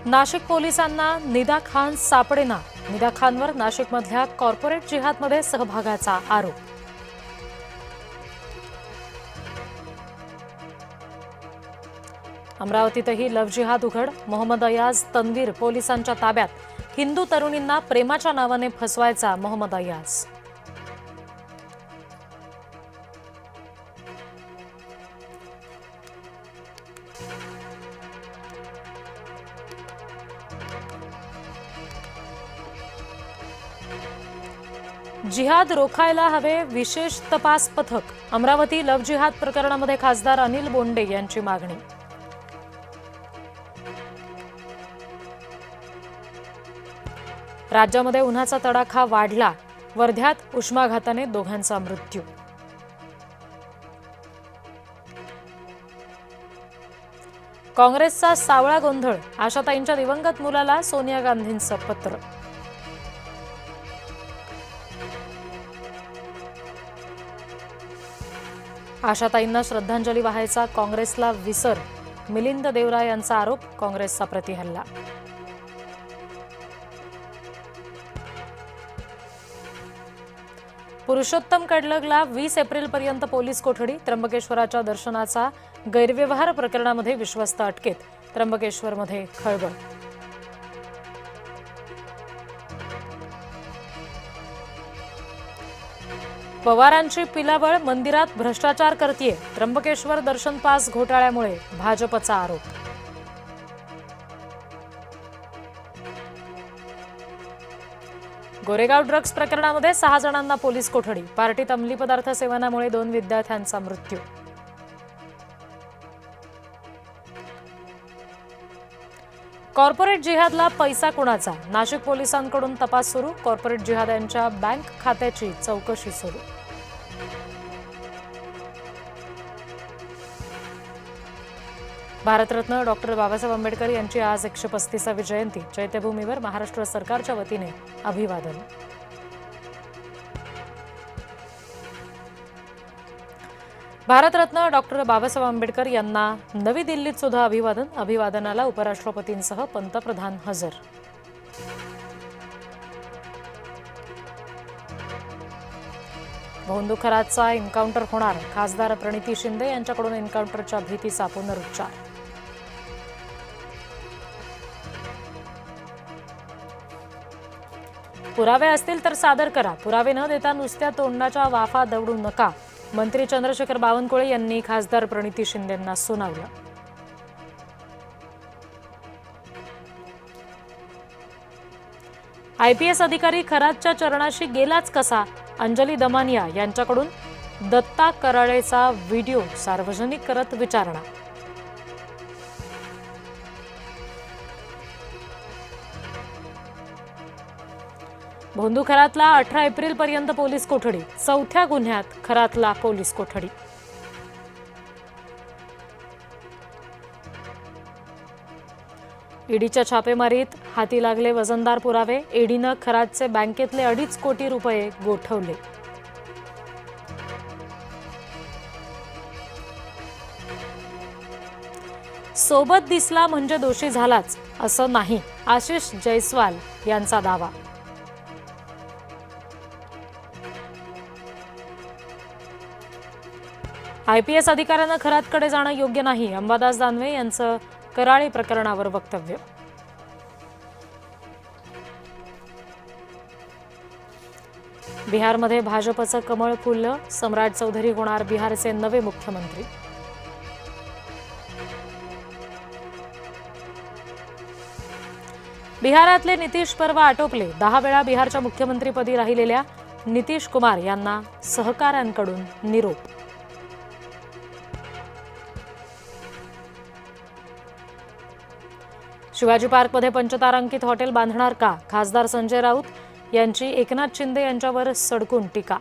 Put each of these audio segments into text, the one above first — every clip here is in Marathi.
नाशिक पोलिसांना निदा खान सापडेना. निदा खानवर नाशिकमधल्या कॉर्पोरेट जिहादमध्ये सहभागाचा आरोप. अमरावतीतही लव्ह जिहाद उघड. मोहम्मद अयाज तन्वीर पोलिसांच्या ताब्यात. हिंदू तरुणींना प्रेमाच्या नावाने फसवायचा मोहम्मद अयाज. जिहाद रोखायला हवे विशेष तपास पथक. अमरावती लव्ह जिहाद प्रकरणामध्ये खासदार अनिल बोंडे यांची मागणी. राज्यामध्ये उन्हाचा तडाखा वाढला. वर्ध्यात उष्माघाताने दोघांचा मृत्यू. काँग्रेसचा सावळा गोंधळ. आशाताईंच्या दिवंगत मुलाला सोनिया गांधींचं पत्र. आशाताईंना श्रद्धांजली वाहायचा काँग्रेसला विसर. मिलिंद देवरा यांचा आरोप. काँग्रेसचा प्रतिहल्ला. पुरुषोत्तम कडलगला 20 एप्रिलपर्यंत पोलीस कोठडी. त्र्यंबकेश्वराच्या दर्शनाचा गैरव्यवहार प्रकरणामध्ये विश्वस्त अटकेत. त्र्यंबकेश्वरमध्ये खळबळ. पवारांची पिलावळ. मंदिरात भ्रष्टाचार करतीये. त्र्यंबकेश्वर दर्शन पास घोटाळ्यामुळे भाजपचा आरोप. गोरेगाव ड्रग्ज प्रकरणामध्ये 6 जणांना पोलीस कोठडी. पार्टीत अंमली पदार्थ सेवनामुळे 2 विद्यार्थ्यांचा मृत्यू. कॉर्पोरेट जिहादला पैसा कुणाचा. नाशिक पोलिसांकडून तपास सुरू. कॉर्पोरेट जिहाद्यांच्या बँक खात्याची चौकशी सुरू. भारतरत्न डॉक्टर बाबासाहेब आंबेडकर यांची आज 135वी जयंती. चैत्यभूमीवर महाराष्ट्र सरकारच्या वतीने अभिवादन. भारतरत्न डॉक्टर बाबासाहेब आंबेडकर यांना नवी दिल्लीत सुद्धा अभिवादन. अभिवादनाला उपराष्ट्रपतींसह पंतप्रधान हजर. भोंदू खरातचा एन्काउंटर होणार. खासदार प्रणिती शिंदे यांच्याकडून एन्काउंटरच्या भीतीचा पुनरुच्चार. पुरावे असतील तर सादर करा. पुरावे न देता नुसत्या तोंडाच्या वाफा दवडू नका. मंत्री चंद्रशेखर बावनकुळे यांनी खासदार प्रणिती शिंदेंना सुनावलं. IPS अधिकारी खरातच्या चरणाशी गेलाच कसा. अंजली दमानिया यांच्याकडून दत्ता कराळेचा व्हिडिओ सार्वजनिक करत विचारणा. भोंदू खरातला 18 एप्रिलपर्यंत पोलीस कोठडी. 4थ्या गुन्ह्यात खरातला पोलीस कोठडी. ईडीच्या छापेमारीत हाती लागले वजनदार पुरावे. ईडीनं खरातचे बँकेतले 2.5 कोटी रुपये गोठवले. सोबत दिसला म्हणजे दोषी झालाच असं नाही. आशिष जयस्वाल यांचा दावा. IPS अधिकाऱ्यांना खरातकडे जाणं योग्य नाही. अंबादास दानवे यांचं कराळे प्रकरणावर वक्तव्य. बिहारमध्ये भाजपचं कमळ फुललं. सम्राट चौधरी होणार बिहारचे नवे मुख्यमंत्री. बिहारातले नितीश पर्व आटोपले. 10 वेळा बिहारच्या मुख्यमंत्रीपदी राहिलेल्या नितीश कुमार यांना सहकाऱ्यांकडून निरोप. शिवाजी पार्कमध्ये पंचतारांकित हॉटेल बांधणार का. खासदार संजय राऊत यांची एकनाथ शिंदे यांच्यावर सडकून टीका.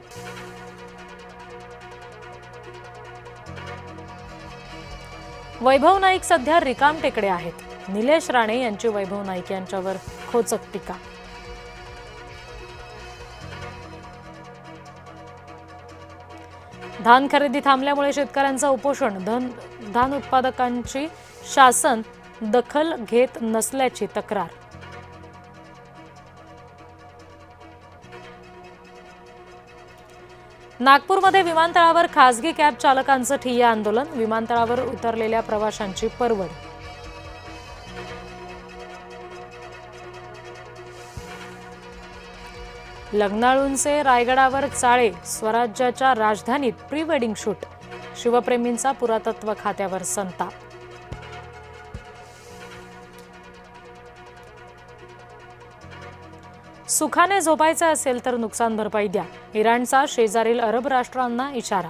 वैभव नाईक सध्या रिकामटेकडे आहेत. निलेश राणे यांची वैभव नाईक यांच्यावर खोचक टीका. धान खरेदी थांबल्यामुळे शेतकऱ्यांचं उपोषण. धान उत्पादकांची शासन दखल घेत नसल्याची तक्रार. नागपूरमध्ये विमानतळावर खासगी कॅब चालकांचं ठिय्या आंदोलन. विमानतळावर उतरलेल्या प्रवाशांची परवड. लग्नाळूंचे रायगडावर चाळे. स्वराज्याच्या राजधानीत प्री वेडिंग शूट. शिवप्रेमींचा पुरातत्व खात्यावर संताप. सुखाने झोपायचे असेल तर नुकसान भरपाई द्या. इराणचा शेजारील अरब राष्ट्रांना इशारा.